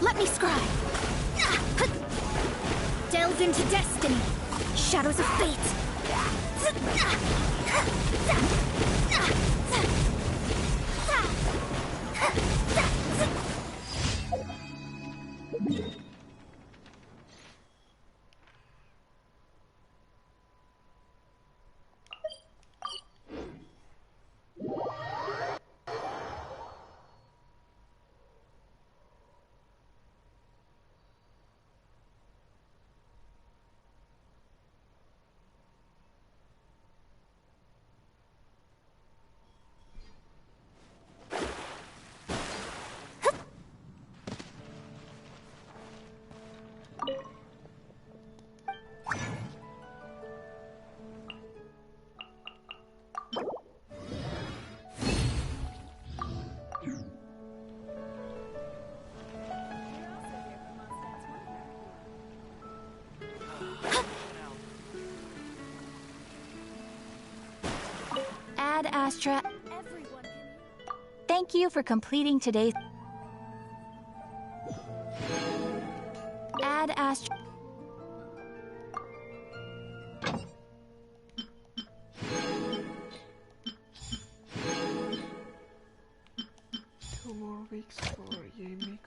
Let me scry. Delve into destiny. Shadows of fate. Ad Astra. Thank you for completing today's Ad Astra. Two more weeks for Yemiko.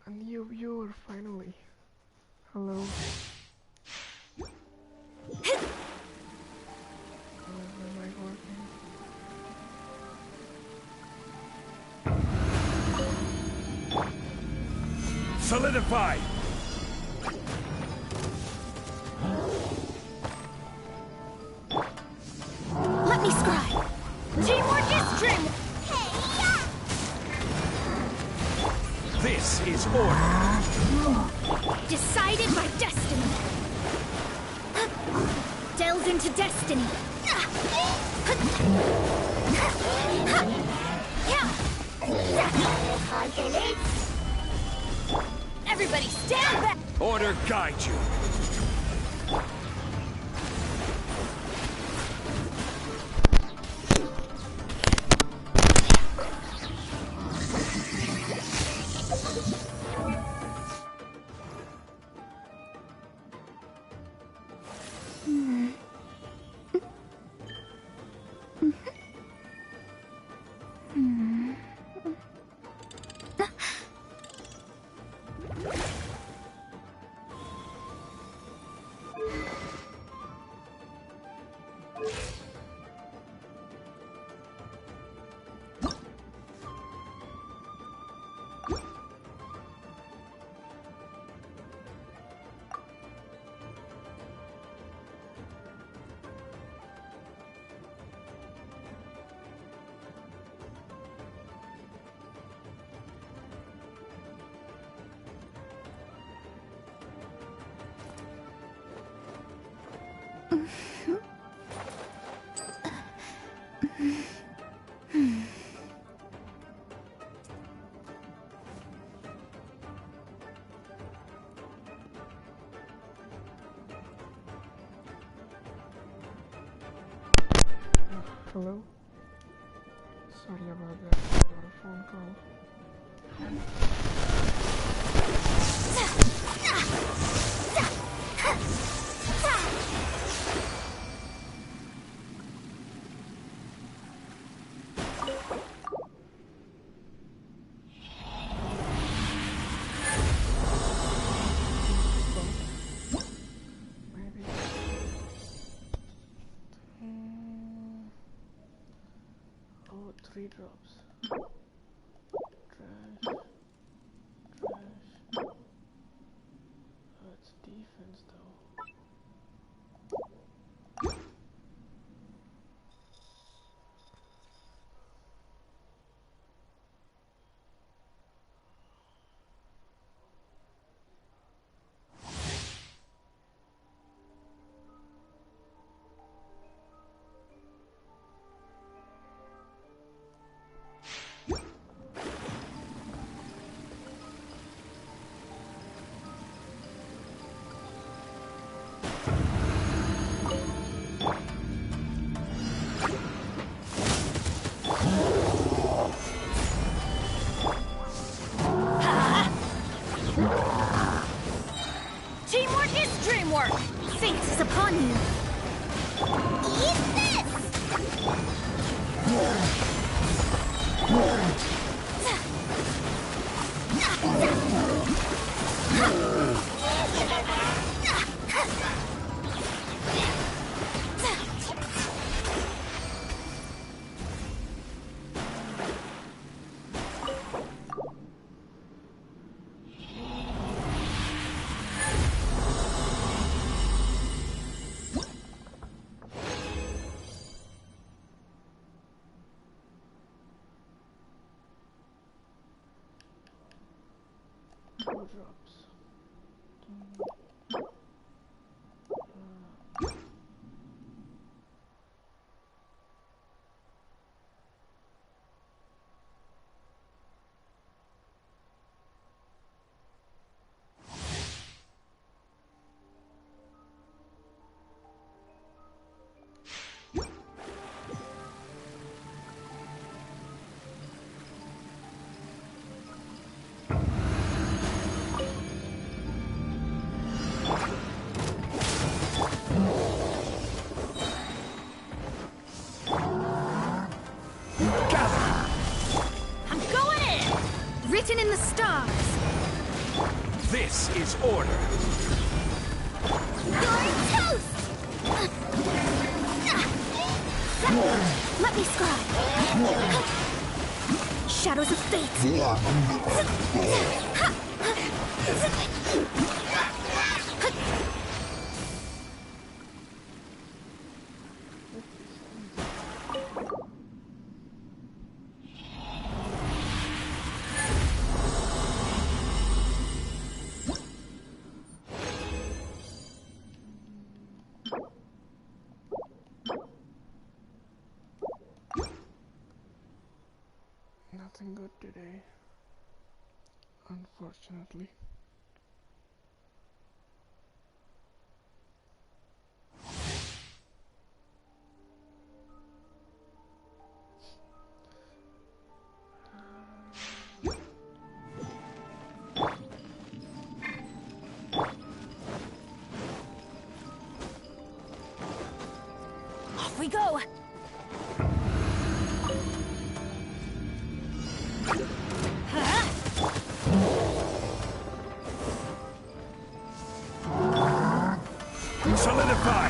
And you viewer, finally. Hello. Am I working? Solidify! Let me scribe! Teamwork is dream! This is order! Decided by destiny! Delve into destiny! Everybody stand back! Order guide you! Hello? Sorry about that. I got a phone call. Oh, 3 drops. Written in the stars. This is order. You're toast! Let me scribe. Shadows of fate. Nothing good today, unfortunately. Off we go! Solidify!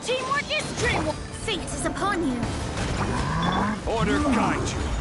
Teamwork is dreamwork! Fate is upon you! Order guide you!